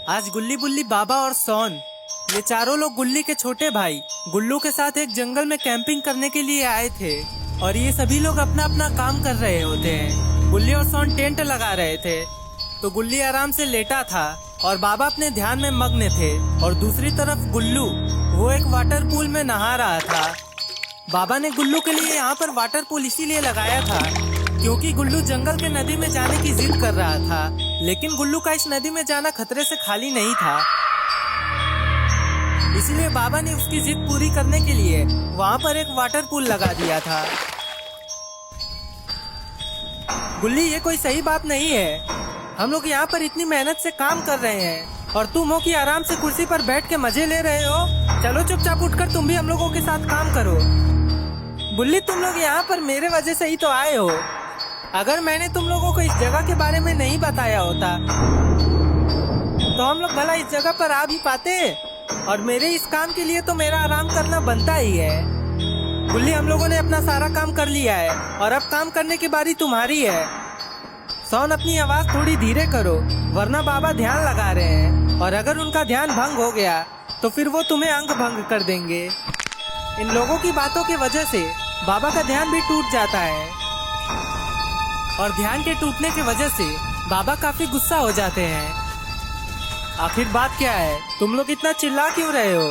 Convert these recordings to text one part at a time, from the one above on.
आज गुल्ली बुल्ली बाबा और सोन ये चारों लोग गुल्ली के छोटे भाई गुल्लू के साथ एक जंगल में कैंपिंग करने के लिए आए थे। और ये सभी लोग अपना अपना काम कर रहे होते हैं। गुल्ली और सोन टेंट लगा रहे थे तो गुल्ली आराम से लेटा था और बाबा अपने ध्यान में मग्न थे। और दूसरी तरफ गुल्लू वो एक वाटर पूल में नहा रहा था। बाबा ने गुल्लू के लिए यहाँ पर वाटर पूल इसीलिए लगाया था क्योंकि गुल्लू जंगल के नदी में जाने की जिद कर रहा था, लेकिन गुल्लू का इस नदी में जाना खतरे से खाली नहीं था। इसलिए बाबा ने उसकी जिद पूरी करने के लिए वहाँ पर एक वाटर पूल लगा दिया था। गुल्ली, ये कोई सही बात नहीं है। हम लोग यहाँ पर इतनी मेहनत से काम कर रहे हैं और तुम हो कि आराम से कुर्सी पर बैठ के मजे ले रहे हो। चलो चुपचाप उठकर तुम भी हम लोगों के साथ काम करो। गुल्ली, तुम लोग यहाँ पर मेरे वजह से ही तो आए हो। अगर मैंने तुम लोगों को इस जगह के बारे में नहीं बताया होता तो हम लोग भला इस जगह पर आ भी पाते। और मेरे इस काम के लिए तो मेरा आराम करना बनता ही है। गुल्ली, हम लोगों ने अपना सारा काम कर लिया है और अब काम करने की बारी तुम्हारी है। सोन, अपनी आवाज थोड़ी धीरे करो वरना बाबा ध्यान लगा रहे हैं और अगर उनका ध्यान भंग हो गया तो फिर वो तुम्हें अंग भंग कर देंगे। इन लोगों की बातों की वजह से बाबा का ध्यान भी टूट जाता है और ध्यान के टूटने की वजह से बाबा काफी गुस्सा हो जाते हैं। आखिर बात क्या है? तुम लोग इतना चिल्ला क्यों रहे हो?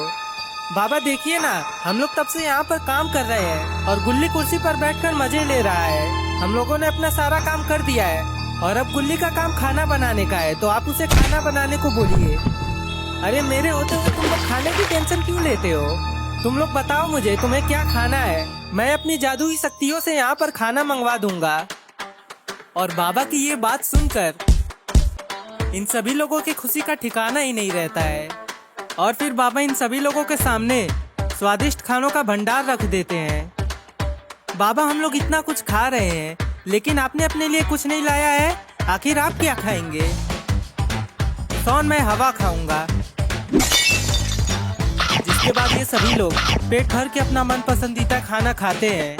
बाबा, देखिए ना, हम लोग तब से यहाँ पर काम कर रहे हैं और गुल्ली कुर्सी पर बैठकर मजे ले रहा है। हम लोगों ने अपना सारा काम कर दिया है और अब गुल्ली का काम खाना बनाने का है, तो आप उसे खाना बनाने को बोलिए। अरे, मेरे होते हुए तुम लोग खाने की टेंशन क्यों लेते हो? तुम लोग बताओ मुझे तुम्हें क्या खाना है। मैं अपनी जादुई शक्तियों से यहाँ पर खाना मंगवा दूंगा। और बाबा की ये बात सुनकर इन सभी लोगों की खुशी का ठिकाना ही नहीं रहता है। और फिर बाबा इन सभी लोगों के सामने स्वादिष्ट खानों का भंडार रख देते हैं। बाबा, हम लोग इतना कुछ खा रहे हैं लेकिन आपने अपने लिए कुछ नहीं लाया है। आखिर आप क्या खाएंगे? सोन, मैं हवा खाऊंगा। जिसके बाद ये सभी लोग पेट भर के अपना मन पसंदीदा खाना खाते हैं।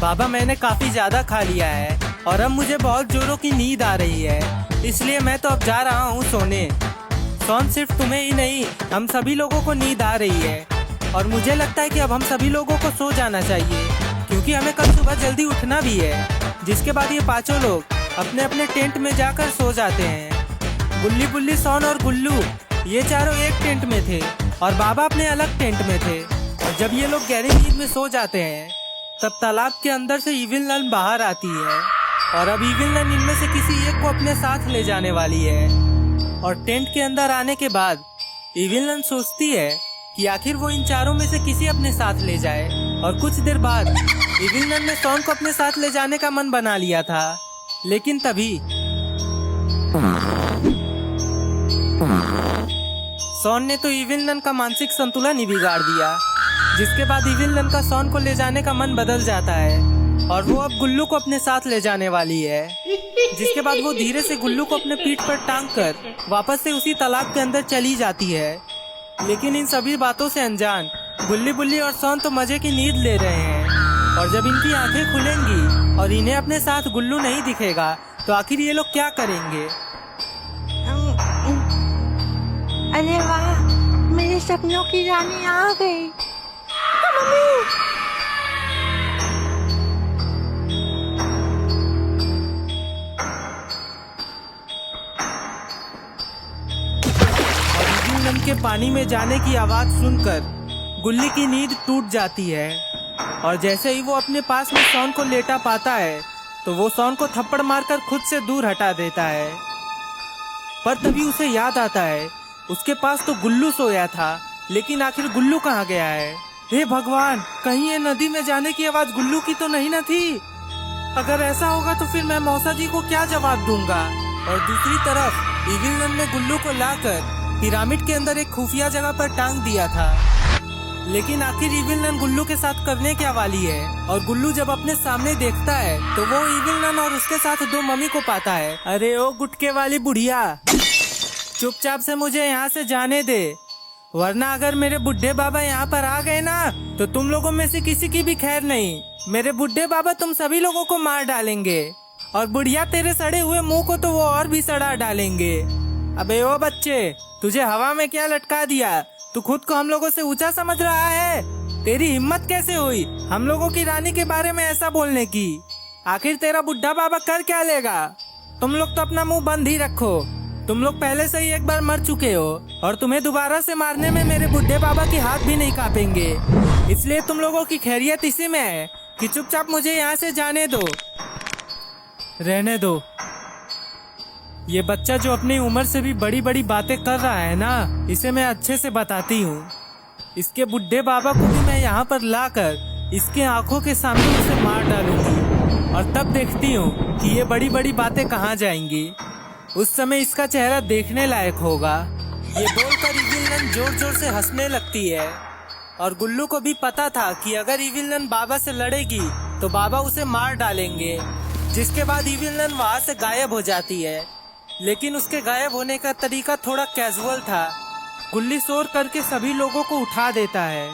बाबा, मैंने काफी ज्यादा खा लिया है और अब मुझे बहुत जोरों की नींद आ रही है, इसलिए मैं तो अब जा रहा हूँ सोने। सोन, सिर्फ तुम्हें ही नहीं, हम सभी लोगों को नींद आ रही है और मुझे लगता है कि अब हम सभी लोगों को सो जाना चाहिए क्योंकि हमें कल सुबह जल्दी उठना भी है। जिसके बाद ये पांचों लोग अपने अपने टेंट में जाकर सो जाते हैं। गुल्ली बुल्ली, सोन और गुल्लू ये चारों एक टेंट में थे और बाबा अपने अलग टेंट में थे। और जब ये लोग गहरी नींद में सो जाते हैं तब तालाब के अंदर से इविल नन बाहर आती है और अब इविल नन इनमें से किसी एक को अपने साथ ले जाने वाली है। और टेंट के अंदर आने के बाद इविल नन सोचती है कि आखिर वो इन चारों में से किसी अपने साथ ले जाए। और कुछ देर बाद इविल नन ने सोन को अपने साथ ले जाने का मन बना लिया था, लेकिन तभी सोन ने तो इविल नन का मानसिक संतुलन ही बिगाड़ दिया। जिसके बाद इविल नन का सोन को ले जाने का मन बदल जाता है और वो अब गुल्लू को अपने साथ ले जाने वाली है। जिसके बाद वो धीरे से गुल्लू को अपने पीठ पर टांग कर वापस से उसी तालाब के अंदर चली जाती है। लेकिन इन सभी बातों से अनजान गुल्ली बुल्ली और सोन तो मजे की नींद ले रहे हैं। और जब इनकी आंखें खुलेंगी और इन्हें अपने साथ गुल्लू नहीं दिखेगा तो आखिर ये लोग क्या करेंगे? अरे वाह, मेरे सपनों की रानी आ गई। मम्मी, नन के पानी में जाने की आवाज सुनकर गुल्ली की नींद टूट जाती है और जैसे ही वो अपने पास में सोन को लेटा पाता है तो वो सोन को थप्पड़ मारकर खुद से दूर हटा देता है। पर तभी उसे याद आता है उसके पास तो गुल्लू सोया था, लेकिन आखिर गुल्लू कहाँ गया है? हे भगवान, कहीं ये नदी में जाने की आवाज गुल्लू की तो नहीं न थी? अगर ऐसा होगा तो फिर मैं मौसा जी को क्या जवाब दूंगा? और दूसरी तरफ इविल नन ने गुल्लू को लाकर पिरामिड के अंदर एक खुफिया जगह पर टांग दिया था। लेकिन आखिर इविल नन गुल्लू के साथ करने क्या वाली है? और गुल्लू जब अपने सामने देखता है तो वो इविल नन और उसके साथ दो मम्मी को पाता है। अरे ओ गुटके वाली बुढ़िया, चुपचाप से मुझे यहाँ से जाने दे, वरना अगर मेरे बुढ़े बाबा यहाँ पर आ गए ना तो तुम लोगों में से किसी की भी खैर नहीं। मेरे बुढ़े बाबा तुम सभी लोगों को मार डालेंगे और बुढ़िया तेरे सड़े हुए मुंह को तो वो और भी सड़ा डालेंगे। अबे ओ बच्चे, तुझे हवा में क्या लटका दिया? तू खुद को हम लोगों से ऊंचा समझ रहा है? तेरी हिम्मत कैसे हुई हम लोगों की रानी के बारे में ऐसा बोलने की? आखिर तेरा बुढ़ा बाबा कर क्या लेगा? तुम लोग तो अपना मुंह बंद ही रखो। तुम लोग पहले से ही एक बार मर चुके हो और तुम्हें दोबारा से मारने में मेरे बुढ़े बाबा के हाथ भी नहीं कांपेंगे। इसलिए तुम लोगों की खैरियत इसी में है कि चुपचाप मुझे यहाँ से जाने दो। रहने दो। ये बच्चा जो अपनी उम्र से भी बड़ी बड़ी बातें कर रहा है ना, इसे मैं अच्छे से बताती हूँ। इसके बुढ़े बाबा को भी मैं यहाँ पर लाकर इसके आंखों के सामने उसे मार डालूंगी और तब देखती हूँ कि ये बड़ी बड़ी बातें कहाँ जाएंगी। उस समय इसका चेहरा देखने लायक होगा। ये बोलकर इविल जोर जोर से हंसने लगती है और गुल्लू को भी पता था कि अगर इविल बाबा से लड़ेगी तो बाबा उसे मार डालेंगे। जिसके बाद इविल वहाँ से गायब हो जाती है, लेकिन उसके गायब होने का तरीका थोड़ा कैजुअल था। गुल्ली शोर करके सभी लोगों को उठा देता है।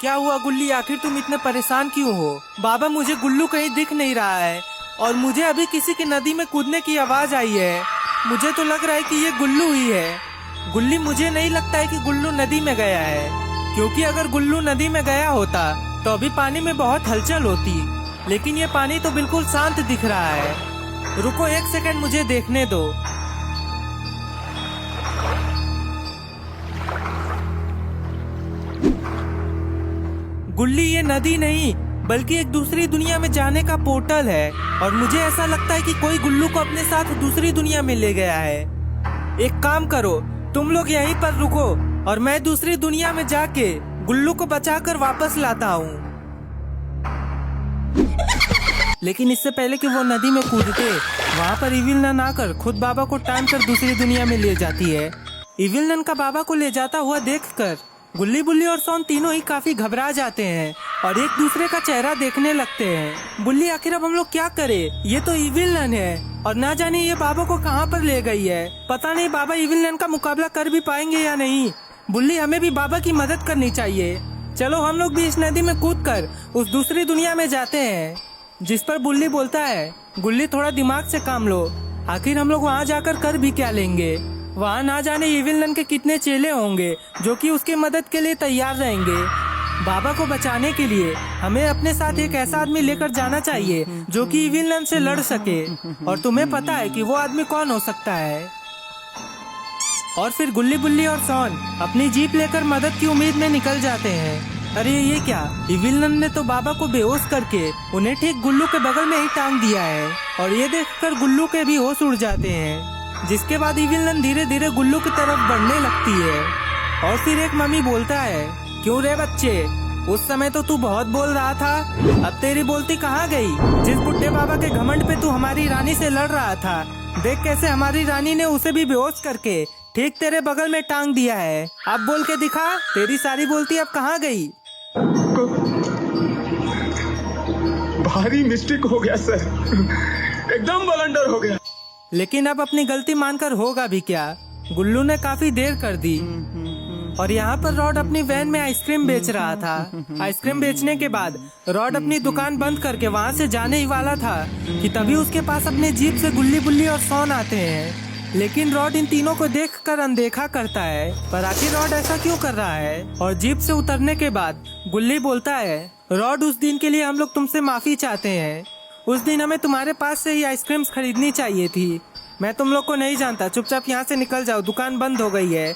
क्या हुआ गुल्ली, आखिर तुम इतने परेशान क्यों हो? बाबा मुझे गुल्लू कहीं दिख नहीं रहा है और मुझे अभी किसी की नदी में कूदने की आवाज आई है। मुझे तो लग रहा है कि ये गुल्लू ही है। गुल्ली, मुझे नहीं लगता है कि गुल्लू नदी में गया है, क्योंकि अगर गुल्लू नदी में गया होता तो अभी पानी में बहुत हलचल होती, लेकिन ये पानी तो बिल्कुल शांत दिख रहा है। रुको एक सेकंड, मुझे देखने दो। गुल्ली, ये नदी नहीं बल्कि एक दूसरी दुनिया में जाने का पोर्टल है और मुझे ऐसा लगता है कि कोई गुल्लू को अपने साथ दूसरी दुनिया में ले गया है। एक काम करो, तुम लोग यहीं पर रुको और मैं दूसरी दुनिया में जाके गुल्लू को बचाकर वापस लाता हूँ। लेकिन इससे पहले कि वो नदी में कूदते, वहाँ पर इविल नन आकर खुद बाबा को टाइम कर दूसरी दुनिया में ले जाती है। इविल नन का बाबा को ले जाता हुआ देखकर गुल्ली, बुल्ली और सोन तीनों ही काफी घबरा जाते हैं और एक दूसरे का चेहरा देखने लगते हैं। बुल्ली, आखिर अब हम लोग क्या करें? ये तो इविल नन है और ना जाने ये बाबा को कहाँ पर ले गई है। पता नहीं बाबा इविल नन का मुकाबला कर भी पाएंगे या नहीं। बुल्ली, हमें भी बाबा की मदद करनी चाहिए। चलो हम लोग भी इस नदी में कूदकर उस दूसरी दुनिया में जाते हैं। जिस पर बुल्ली बोलता है, गुल्ली थोड़ा दिमाग से काम लो, आखिर हम लोग वहाँ जाकर कर भी क्या लेंगे? वहाँ ना जाने इविल नन के कितने चेले होंगे जो कि उसकी मदद के लिए तैयार रहेंगे। बाबा को बचाने के लिए हमें अपने साथ एक ऐसा आदमी लेकर जाना चाहिए जो कि इविल नन से लड़ सके, और तुम्हें पता है कि वो आदमी कौन हो सकता है। और फिर गुल्ली, बुल्ली और सोन अपनी जीप लेकर मदद की उम्मीद में निकल जाते हैं। अरे ये क्या, इविल नन ने तो बाबा को बेहोश करके उन्हें ठीक गुल्लू के बगल में ही टांग दिया है और ये देखकर गुल्लू के भी होश उड़ जाते हैं। जिसके बाद इविल नन धीरे धीरे गुल्लू की तरफ बढ़ने लगती है और फिर एक मम्मी बोलता है, क्यों रे बच्चे, उस समय तो तू बहुत बोल रहा था, अब तेरी बोलती कहाँ गई? जिस बुढ़े बाबा के घमंड पे तू हमारी रानी से लड़ रहा था, देख कैसे हमारी रानी ने उसे भी बेहोश करके ठीक तेरे बगल में टांग दिया है। अब बोल के दिखा, तेरी सारी बोलती अब कहाँ गई? भारी मिस्टेक हो गया सर, एकदम ब्लंडर हो गया। लेकिन अब अपनी गलती मानकर होगा भी क्या? गुल्लू ने काफी देर कर दी और यहाँ पर रॉड अपनी वैन में आइसक्रीम बेच रहा था। आइसक्रीम बेचने के बाद रॉड अपनी दुकान बंद करके वहाँ से जाने ही वाला था कि तभी उसके पास अपने जीप से गुल्ली, बुल्ली और सोन आते हैं। लेकिन रॉड इन तीनों को देखकर अनदेखा करता है, पर आखिर रॉड ऐसा क्यों कर रहा है? और जीप से उतरने के बाद गुल्ली बोलता है, रॉड उस दिन के लिए हम लोग तुमसे माफी चाहते हैं। उस दिन हमें तुम्हारे पास से ही आइसक्रीम्स खरीदनी चाहिए थी। मैं तुम लोग को नहीं जानता, चुपचाप यहाँ से निकल जाओ, दुकान बंद हो गई है।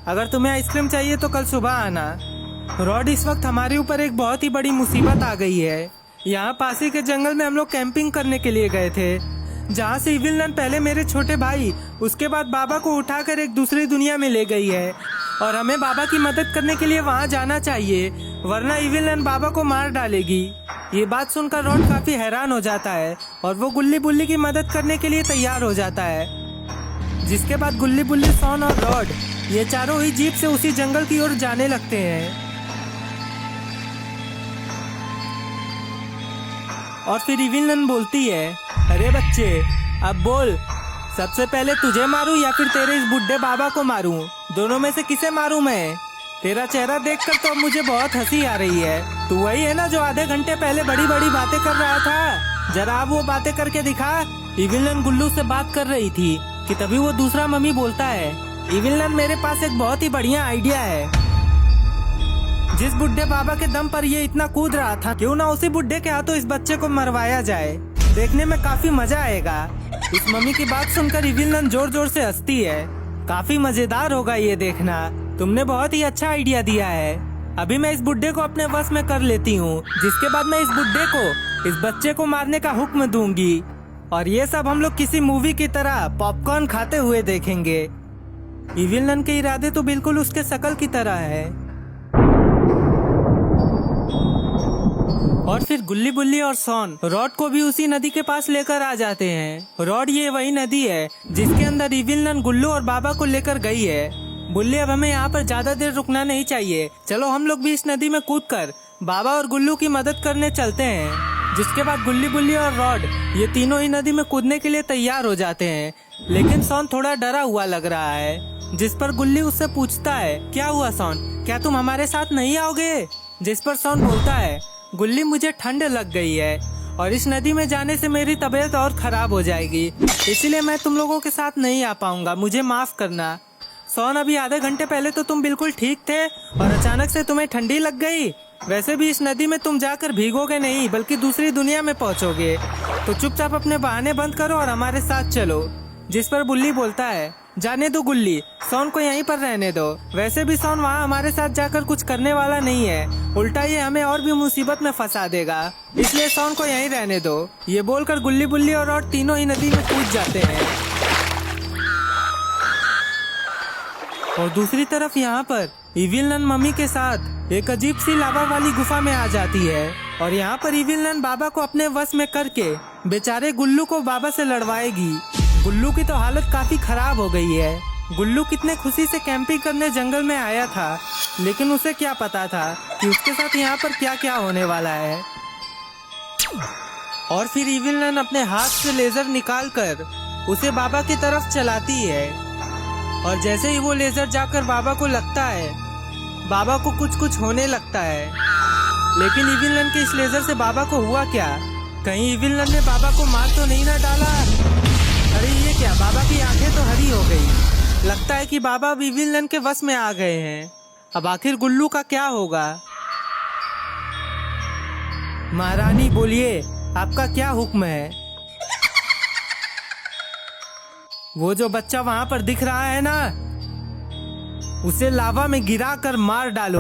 अगर तुम्हें आइसक्रीम चाहिए तो कल सुबह आना। रॉड, इस वक्त हमारे ऊपर एक बहुत ही बड़ी मुसीबत आ गई है। यहाँ पास ही के जंगल में हम लोग कैंपिंग करने के लिए गए थे, जहाँ से इविल नन पहले मेरे छोटे भाई, उसके बाद बाबा को उठाकर एक दूसरी दुनिया में ले गई है और हमें बाबा की मदद करने के लिए वहाँ जाना चाहिए, वरना इविल नन बाबा को मार डालेगी। ये बात सुनकर रॉड काफी हैरान हो जाता है और वो गुल्ली, बुल्ली की मदद करने के लिए तैयार हो जाता है। जिसके बाद गुल्ली, बुल्ली, सोन और रॉड ये चारों ही जीप से उसी जंगल की ओर जाने लगते हैं। और फिर इविल नन बोलती है, अरे बच्चे, अब बोल, सबसे पहले तुझे मारूं या फिर तेरे इस बुढ़े बाबा को मारूं? दोनों में से किसे मारूं मैं? तेरा चेहरा देखकर तो अब मुझे बहुत हंसी आ रही है। तू वही है ना जो आधे घंटे पहले बड़ी बड़ी बातें कर रहा था? जरा आप वो बातें करके दिखा। इविल नन गुल्लू से बात कर रही थी कि तभी वो दूसरा मम्मी बोलता है, इविलन, मेरे पास एक बहुत ही बढ़िया आइडिया है। जिस बुड्ढे बाबा के दम पर ये इतना कूद रहा था, क्यों ना उसी बुड्ढे के हाथों इस बच्चे को मरवाया जाए। देखने में काफी मजा आएगा। इस मम्मी की बात सुनकर इविलन जोर जोर से हंसती है। काफी मजेदार होगा ये देखना। तुमने बहुत ही अच्छा आइडिया दिया है। अभी मैं इस बुड्ढे को अपने वश में कर लेती हूँ, जिसके बाद मैं इस बुड्ढे को इस बच्चे को मारने का हुक्म दूंगी और ये सब हम लोग किसी मूवी की तरह पॉपकॉर्न खाते हुए देखेंगे। इविलन के इरादे तो बिल्कुल उसके शकल की तरह है। और फिर गुल्ली बुल्ली और सॉन रॉड को भी उसी नदी के पास लेकर आ जाते हैं। रॉड ये वही नदी है जिसके अंदर इविलन गुल्लू और बाबा को लेकर गई है। बुल्ली, अब हमें यहाँ पर ज्यादा देर रुकना नहीं चाहिए। चलो हम लोग भी इस नदी में कूदकर बाबा और गुल्लू की मदद करने चलते हैं। जिसके बाद गुल्ली बुल्ली और रॉड ये तीनों ही नदी में कूदने के लिए तैयार हो जाते हैं। लेकिन सॉन थोड़ा डरा हुआ लग रहा है। जिस पर गुल्ली उससे पूछता है, क्या हुआ सॉन, क्या तुम हमारे साथ नहीं आओगे? जिस पर सॉन बोलता है, गुल्ली, मुझे ठंड लग गई है और इस नदी में जाने से मेरी तबीयत और खराब हो जाएगी, इसलिए मैं तुम लोगों के साथ नहीं आ पाऊंगा, मुझे माफ करना। सॉन, अभी आधे घंटे पहले तो तुम बिल्कुल ठीक थे और अचानक से तुम्हें ठंडी लग गई। वैसे भी इस नदी में तुम जाकर भीगोगे नहीं बल्कि दूसरी दुनिया में पहुंचोगे, तो चुपचाप अपने बहाने बंद करो और हमारे साथ चलो। जिस पर बुल्ली बोलता है, जाने दो गुल्ली, सॉन को यहीं पर रहने दो। वैसे भी सॉन वहाँ हमारे साथ जाकर कुछ करने वाला नहीं है, उल्टा ये हमें और भी मुसीबत में फंसा देगा, इसलिए सॉन को यहीं रहने दो। ये बोलकर गुल्ली बुल्ली और रॉड तीनों ही नदी में कूद जाते हैं। और दूसरी तरफ यहाँ पर इविलन मम्मी के साथ एक अजीब सी लावा वाली गुफा में आ जाती है और यहाँ पर इविलन बाबा को अपने वश में करके बेचारे गुल्लू को बाबा से लड़वाएगी। गुल्लू की तो हालत काफी खराब हो गई है। गुल्लू कितने खुशी से कैंपिंग करने जंगल में आया था, लेकिन उसे क्या पता था कि उसके साथ यहाँ पर क्या क्या होने वाला है। और फिर इविलन अपने हाथ से लेजर निकालकर उसे बाबा की तरफ चलाती है और जैसे ही वो लेजर जाकर बाबा को लगता है, बाबा को कुछ कुछ होने लगता है। लेकिन इविलन के इस लेजर से बाबा को हुआ क्या? कहीं इविलन ने बाबा को मार तो नहीं ना डाला? अरे ये क्या, बाबा की आंखें तो हरी हो गई। लगता है कि बाबा अब इविलन के वश में आ गए हैं। अब आखिर गुल्लू का क्या होगा? महारानी बोलिए, आपका क्या हुक्म है? वो जो बच्चा वहाँ पर दिख रहा है ना, उसे लावा में गिरा कर मार डालो।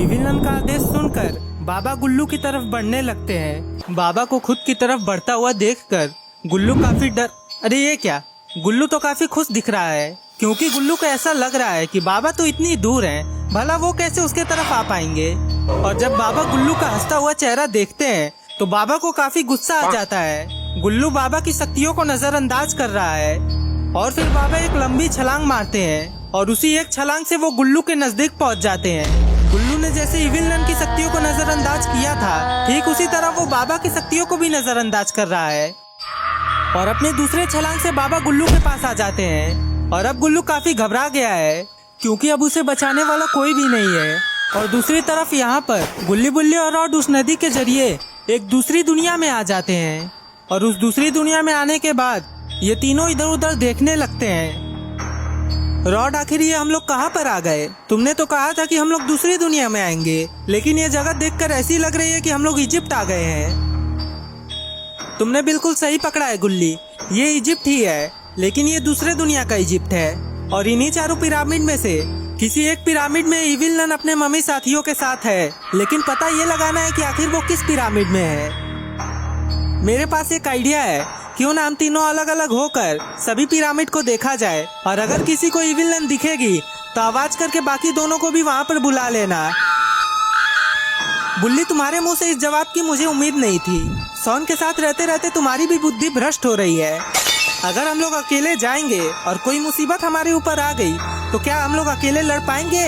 इविलन का आदेश सुनकर बाबा गुल्लू की तरफ बढ़ने लगते हैं। बाबा को खुद की तरफ बढ़ता हुआ देखकर गुल्लू काफी डर, अरे ये क्या, गुल्लू तो काफी खुश दिख रहा है, क्योंकि गुल्लू को ऐसा लग रहा है कि बाबा तो इतनी दूर हैं, भला वो कैसे उसके तरफ आ पाएंगे। और जब बाबा गुल्लू का हंसता हुआ चेहरा देखते हैं तो बाबा को काफी गुस्सा आ जाता है। गुल्लू बाबा की शक्तियों को नजरअंदाज कर रहा है और फिर बाबा एक लंबी छलांग मारते हैं और उसी एक छलांग से वो गुल्लू के नजदीक पहुंच जाते हैं। गुल्लू ने जैसे इविलन की शक्तियों को नजरअंदाज किया था, ठीक उसी तरह वो बाबा की शक्तियों को भी नजरअंदाज कर रहा है और अपने दूसरे छलांग से बाबा गुल्लू के पास आ जाते हैं। और अब गुल्लू काफी घबरा गया है, क्योंकि अब उसे बचाने वाला कोई भी नहीं है। और दूसरी तरफ यहाँ पर गुल्ली बुल्ली और रॉड उस नदी के जरिए एक दूसरी दुनिया में आ जाते हैं और उस दूसरी दुनिया में आने के बाद ये तीनों इधर उधर देखने लगते हैं। रॉड, आखिर ये हम लोग कहाँ पर आ गए? तुमने तो कहा था कि हम लोग दूसरी दुनिया में आएंगे, लेकिन ये जगह देखकर ऐसी लग रही है कि हम लोग इजिप्ट आ गए हैं। तुमने बिल्कुल सही पकड़ा है गुल्ली, ये इजिप्ट ही है, लेकिन ये दूसरे दुनिया का इजिप्ट है। और इन्हीं चारों पिरामिड में से किसी एक पिरामिड में इविलन अपने मम्मी साथियों के साथ है, लेकिन पता ये लगाना है कि आखिर वो किस पिरामिड में है। मेरे पास एक आइडिया है, क्यों ना हम तीनों अलग अलग होकर सभी पिरामिड को देखा जाए और अगर किसी को इविलन दिखेगी तो आवाज करके बाकी दोनों को भी वहाँ पर बुला लेना। बुल्ली, तुम्हारे मुंह से इस जवाब की मुझे उम्मीद नहीं थी। सॉन के साथ रहते रहते तुम्हारी भी बुद्धि भ्रष्ट हो रही है। अगर हम लोग अकेले जाएंगे और कोई मुसीबत हमारे ऊपर आ गई तो क्या हम लोग अकेले लड़ पाएंगे?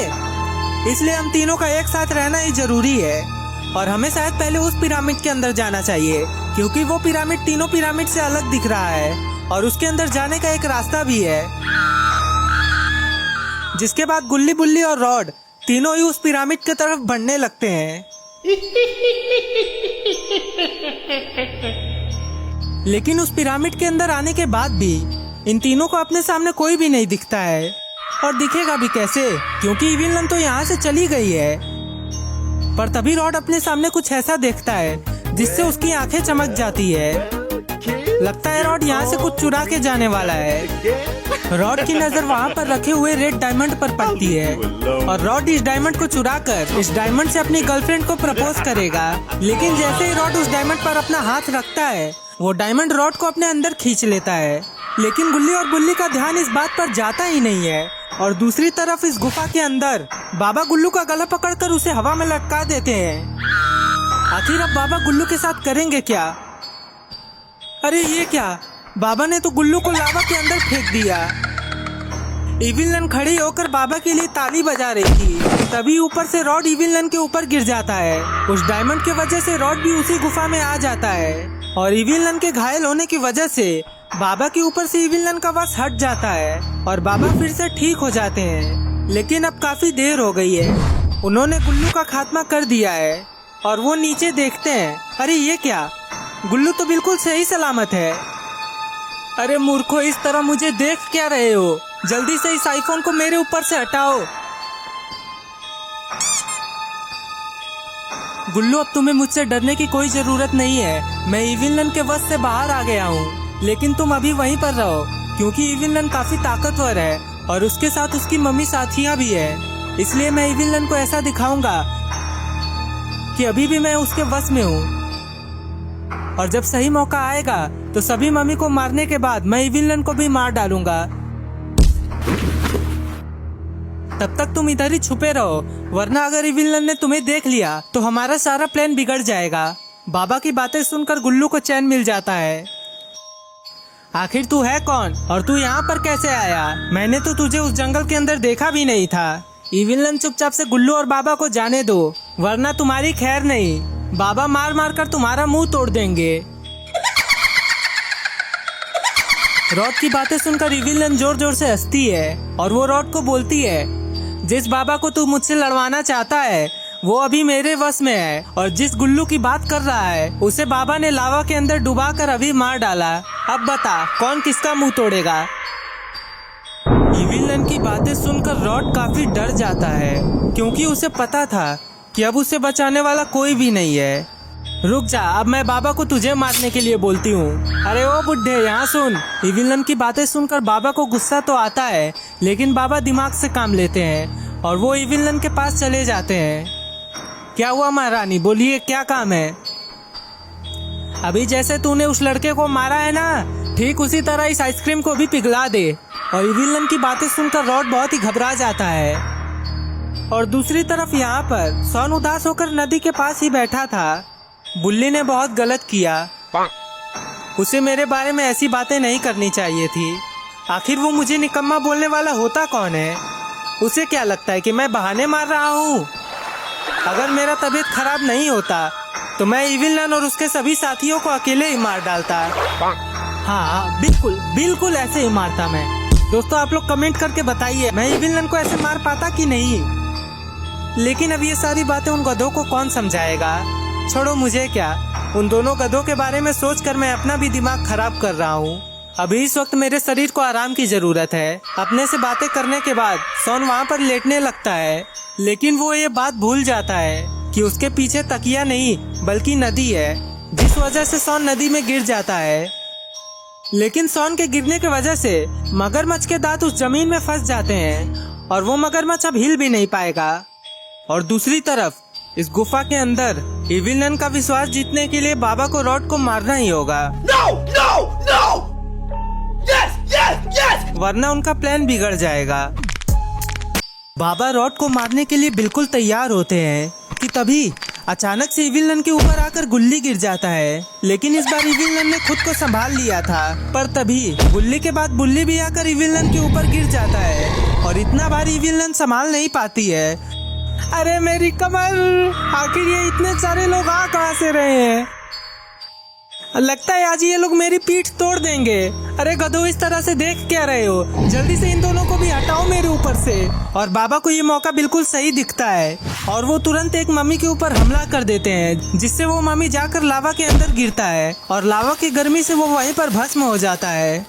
इसलिए हम तीनों का एक साथ रहना ही जरूरी है और हमें शायद पहले उस पिरामिड के अंदर जाना चाहिए, क्योंकि वो पिरामिड तीनों पिरामिड से अलग दिख रहा है और उसके अंदर जाने का एक रास्ता भी है। जिसके बाद गुल्ली बुल्ली और रॉड तीनों ही उस पिरामिड की तरफ बढ़ने लगते हैं। लेकिन उस पिरामिड के अंदर आने के बाद भी इन तीनों को अपने सामने कोई भी नहीं दिखता है, और दिखेगा भी कैसे, क्योंकि इविलन तो यहाँ से चली गई है। पर तभी रॉड अपने सामने कुछ ऐसा देखता है जिससे उसकी आंखें चमक जाती है। लगता है रॉड यहाँ से कुछ चुरा के जाने वाला है। रॉड की नजर वहाँ पर रखे हुए रेड डायमंड पर पड़ती है, और रॉड इस डायमंड को चुराकर इस डायमंड से अपनी गर्लफ्रेंड को प्रपोज करेगा। लेकिन जैसे ही रॉड उस डायमंड पर अपना हाथ रखता है, वो डायमंड रॉड को अपने अंदर खींच लेता है। लेकिन गुल्ली और बुल्ली का ध्यान इस बात पर जाता ही नहीं है, और दूसरी तरफ इस गुफा के अंदर बाबा गुल्लू का गला पकड़कर उसे हवा में लटका देते हैं। आखिर अब बाबा गुल्लू के साथ करेंगे क्या? अरे ये क्या, बाबा ने तो गुल्लू को लावा के अंदर फेंक दिया। इविलन खड़ी होकर बाबा के लिए ताली बजा रही थी, तभी ऊपर से रॉड इविलन के ऊपर गिर जाता है। उस डायमंड की वजह से रॉड भी उसी गुफा में आ जाता है, और इविलन के घायल होने की वजह से बाबा के ऊपर से इविलन का वश हट जाता है, और बाबा फिर से ठीक हो जाते हैं। लेकिन अब काफी देर हो गई है, उन्होंने गुल्लू का खात्मा कर दिया है, और वो नीचे देखते हैं। अरे ये क्या, गुल्लू तो बिल्कुल सही सलामत है। अरे मूर्खो, इस तरह मुझे देख क्या रहे हो? जल्दी से इस आईफोन को मेरे ऊपर से हटाओ। गुल्लू, अब तुम्हें मुझसे डरने की कोई जरूरत नहीं है। मैं इविलन के वश से बाहर आ गया हूँ, लेकिन तुम अभी वहीं पर रहो, क्योंकि इविलन काफी ताकतवर है और उसके साथ उसकी मम्मी साथियाँ भी है। इसलिए मैं इविलन को ऐसा दिखाऊंगा कि अभी भी मैं उसके वश में हूँ, और जब सही मौका आएगा तो सभी मम्मी को मारने के बाद मैं इविलन को भी मार डालूंगा। तब तक तुम इधर ही छुपे रहो, वरना अगर इविलन ने तुम्हें देख लिया तो हमारा सारा प्लान बिगड़ जाएगा। बाबा की बातें सुनकर गुल्लू को चैन मिल जाता है। आखिर तू है कौन और तू यहाँ पर कैसे आया? मैंने तो तुझे उस जंगल के अंदर देखा भी नहीं था। इविलन, चुपचाप से गुल्लू और बाबा को जाने दो, वरना तुम्हारी खैर नहीं। बाबा मार मार कर तुम्हारा मुंह तोड़ देंगे। रॉड की बातें सुनकर इविलन जोर जोर से हंसती है, और वो रॉड को बोलती है, जिस बाबा को तू मुझसे लड़वाना चाहता है वो अभी मेरे वश में है, और जिस गुल्लू की बात कर रहा है उसे बाबा ने लावा के अंदर डुबा कर अभी मार डाला। अब बता कौन किसका मुंह तोड़ेगा? इविलन की बातें सुनकर रॉड काफी डर जाता है, क्योंकि उसे पता था कि अब उसे बचाने वाला कोई भी नहीं है। रुक जा, अब मैं बाबा को तुझे मारने के लिए बोलती हूँ। अरे ओ बुड्ढे, यहाँ सुन। इविलन की बातें सुनकर बाबा को गुस्सा तो आता है, लेकिन बाबा दिमाग से काम लेते हैं और वो इविलन के पास चले जाते हैं। क्या हुआ महारानी, बोलिए क्या काम है? अभी जैसे तूने उस लड़के को मारा है ना, ठीक उसी तरह इस आइसक्रीम को भी पिघला दे। और इविलन की बातें सुनकर रॉड बहुत ही घबरा जाता है। और दूसरी तरफ यहाँ पर सॉन उदास होकर नदी के पास ही बैठा था। बुल्ली ने बहुत गलत किया, उसे मेरे बारे में ऐसी बातें नहीं करनी चाहिए थी। आखिर वो मुझे निकम्मा बोलने वाला होता कौन है? उसे क्या लगता है कि मैं बहाने मार रहा हूँ? अगर मेरा तबीयत खराब नहीं होता तो मैं इविलन और उसके सभी साथियों को अकेले ही मार डालता। हाँ, बिल्कुल बिल्कुल ऐसे ही मारता मैं। दोस्तों, आप लोग कमेंट करके बताइए मैं इविलन को ऐसे मार पाता कि नहीं। लेकिन अब ये सारी बातें उन गधों को कौन समझाएगा? छोड़ो, मुझे क्या, उन दोनों गधों के बारे में सोचकर मैं अपना भी दिमाग खराब कर रहा हूँ। अभी इस वक्त मेरे शरीर को आराम की जरूरत है। अपने से बातें करने के बाद सॉन वहाँ पर लेटने लगता है, लेकिन वो ये बात भूल जाता है कि उसके पीछे तकिया नहीं बल्कि नदी है, जिस वजह से सॉन नदी में गिर जाता है। लेकिन सॉन के गिरने की वजह से मगरमच्छ के दांत उस जमीन में फंस जाते हैं और वो मगरमच्छ अब हिल भी नहीं पाएगा। और दूसरी तरफ इस गुफा के अंदर इविलन का विश्वास जीतने के लिए बाबा को रॉड को मारना ही होगा। No! Yes! वरना उनका प्लान बिगड़ जाएगा। बाबा रॉड को मारने के लिए बिल्कुल तैयार होते हैं कि तभी अचानक से इविलन के ऊपर आकर गुल्ली गिर जाता है। लेकिन इस बार इविलन ने खुद को संभाल लिया था, पर तभी गुल्ली के बाद बुल्ली भी आकर इविलन के ऊपर गिर जाता है और इतना भारी इविलन संभाल नहीं पाती है। अरे मेरी कमर, आखिर ये इतने सारे लोग आ कहाँ से रहे हैं? लगता है आज ये लोग मेरी पीठ तोड़ देंगे। अरे गधो, इस तरह से देख क्या रहे हो? जल्दी से इन दोनों को भी हटाओ मेरे ऊपर से। और बाबा को ये मौका बिल्कुल सही दिखता है और वो तुरंत एक मम्मी के ऊपर हमला कर देते हैं, जिससे वो मम्मी जाकर लावा के अंदर गिरता है और लावा की गर्मी से वो वहीं पर भस्म हो जाता है।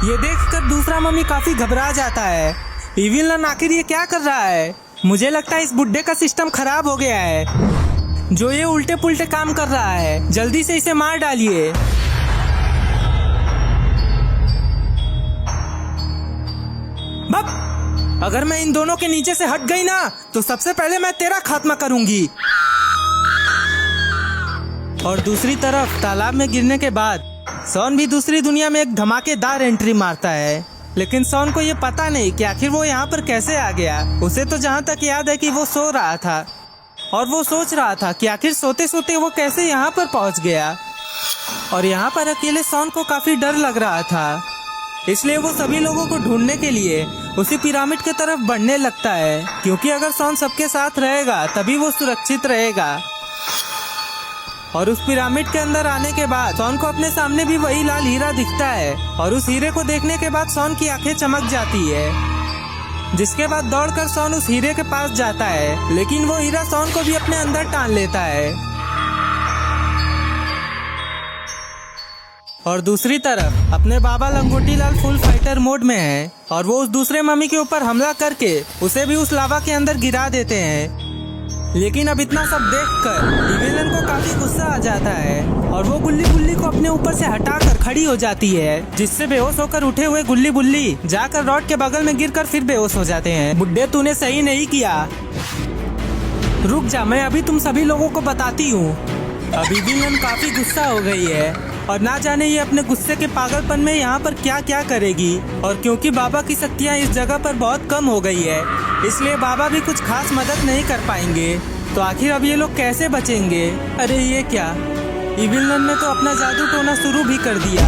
ये देखकर दूसरा मम्मी काफी घबरा जाता है। इविलन आखिर ये क्या कर रहा है? मुझे लगता है इस बुड्ढे का सिस्टम खराब हो गया है, जो ये उल्टे पुल्टे काम कर रहा है। जल्दी से इसे मार डालिए। बप! अगर मैं इन दोनों के नीचे से हट गई ना, तो सबसे पहले मैं तेरा खात्मा करूंगी। और दूसरी तरफ तालाब में गिरने के बाद सॉन भी दूसरी दुनिया में एक धमाकेदार एंट्री मारता है। लेकिन सॉन को ये पता नहीं कि आखिर वो यहाँ पर कैसे आ गया। उसे तो जहाँ तक याद है कि वो सो रहा था और वो सोच रहा था कि आखिर सोते सोते वो कैसे यहाँ पर पहुँच गया। और यहाँ पर अकेले सॉन को काफी डर लग रहा था, इसलिए वो सभी लोगों को ढूंढने के लिए उसी पिरामिड की तरफ बढ़ने लगता है, क्योंकि अगर सॉन सबके साथ रहेगा तभी वो सुरक्षित रहेगा। और उस पिरामिड के अंदर आने के बाद सॉन को अपने सामने भी वही लाल हीरा दिखता है और उस हीरे को देखने के बाद सॉन की आंखें चमक जाती है, जिसके बाद दौड़कर सॉन उस हीरे के पास जाता है। लेकिन वो हीरा सॉन को भी अपने अंदर टान लेता है। और दूसरी तरफ अपने बाबा लंगोटी लाल फुल फाइटर मोड में है और वो उस दूसरे मम्मी के ऊपर हमला करके उसे भी उस लावा के अंदर गिरा देते हैं। लेकिन अब इतना सब देखकर इविलन को काफी गुस्सा आ जाता है और वो गुल्ली बुल्ली को अपने ऊपर से हटाकर खड़ी हो जाती है, जिससे बेहोश होकर उठे हुए गुल्ली बुल्ली जाकर रॉड के बगल में गिरकर फिर बेहोश हो जाते हैं। बुड्ढे, तूने सही नहीं किया। रुक जा, मैं अभी तुम सभी लोगों को बताती हूँ। अब इविलन काफी गुस्सा हो गई है और ना जाने ये अपने गुस्से के पागलपन में यहाँ पर क्या क्या करेगी। और क्योंकि बाबा की शक्तियाँ इस जगह पर बहुत कम हो गई है, इसलिए बाबा भी कुछ खास मदद नहीं कर पाएंगे। तो आखिर अब ये लोग कैसे बचेंगे? अरे ये क्या, इविलन ने तो अपना जादू टोना शुरू भी कर दिया।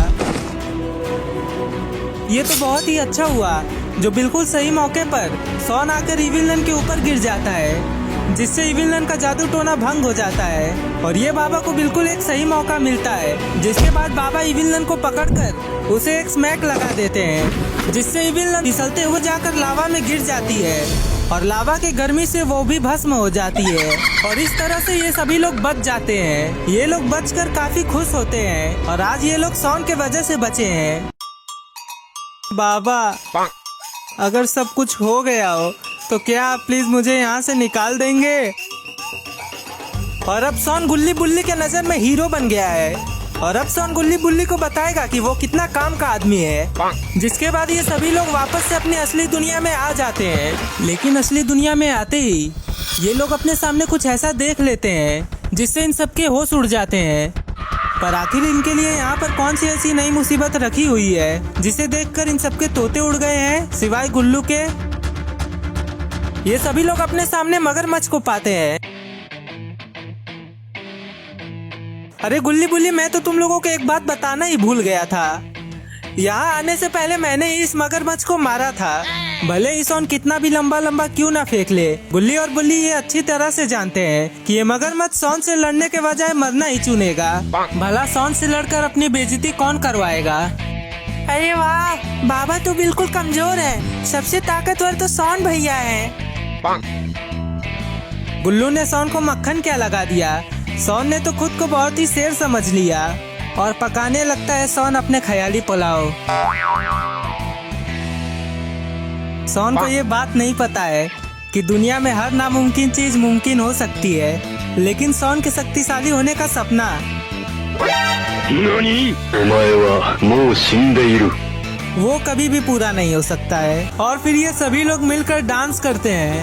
ये तो बहुत ही अच्छा हुआ जो बिल्कुल सही मौके पर सॉन आकर इविलन के ऊपर गिर जाता है, जिससे इविलन का जादू टोना भंग हो जाता है। और ये बाबा को बिल्कुल एक सही मौका मिलता है, जिसके बाद बाबा इविलन को पकड़कर उसे एक स्मैक लगा देते हैं, जिससे इविलन फिसलते हुए जाकर लावा में गिर जाती है और लावा के गर्मी से वो भी भस्म हो जाती है। और इस तरह से ये सभी लोग बच जाते हैं। ये लोग बचकर काफी खुश होते हैं और आज ये लोग सॉन के वजह से बचे हैं। बाबा, अगर सब कुछ हो गया हो तो क्या आप प्लीज मुझे यहाँ से निकाल देंगे? और अब सॉन गुल्ली बुल्ली के नजर में हीरो बन गया है और अब सॉन गुल्ली बुल्ली को बताएगा कि वो कितना काम का आदमी है, जिसके बाद ये सभी लोग वापस से अपनी असली दुनिया में आ जाते हैं। लेकिन असली दुनिया में आते ही ये लोग अपने सामने कुछ ऐसा देख लेते हैं जिससे इन सबके होश उड़ जाते हैं। पर आखिर इनके लिए यहाँ पर कौन सी ऐसी नई मुसीबत रखी हुई है जिसे देखकर इन सबके तोते उड़ गए हैं, सिवाय गुल्लू के। ये सभी लोग अपने सामने मगरमच्छ को पाते हैं। अरे गुल्ली बुल्ली, मैं तो तुम लोगों को एक बात बताना ही भूल गया था। यहाँ आने से पहले मैंने इस मगरमच्छ को मारा था, भले ही सॉन कितना भी लंबा लंबा क्यों ना फेंक ले। गुल्ली और बुल्ली ये अच्छी तरह से जानते हैं कि ये मगरमच्छ सॉन से लड़ने के बजाय मरना ही चुनेगा। भला सॉन से लड़कर अपनी बेइज्जती कौन करवाएगा? अरे वाह, बाबा तो बिल्कुल कमजोर है। सबसे ताकतवर तो सॉन भैया है। गुल्लू ने सॉन को मक्खन क्या लगा दिया। सॉन ने तो खुद को बहुत ही शेर समझ लिया और पकाने लगता है सॉन अपने ख्याली पुलाव। सॉन को ये बात नहीं पता है कि दुनिया में हर नामुमकिन चीज मुमकिन हो सकती है, लेकिन सॉन के शक्तिशाली होने का सपना वो कभी भी पूरा नहीं हो सकता है। और फिर ये सभी लोग मिलकर डांस करते हैं।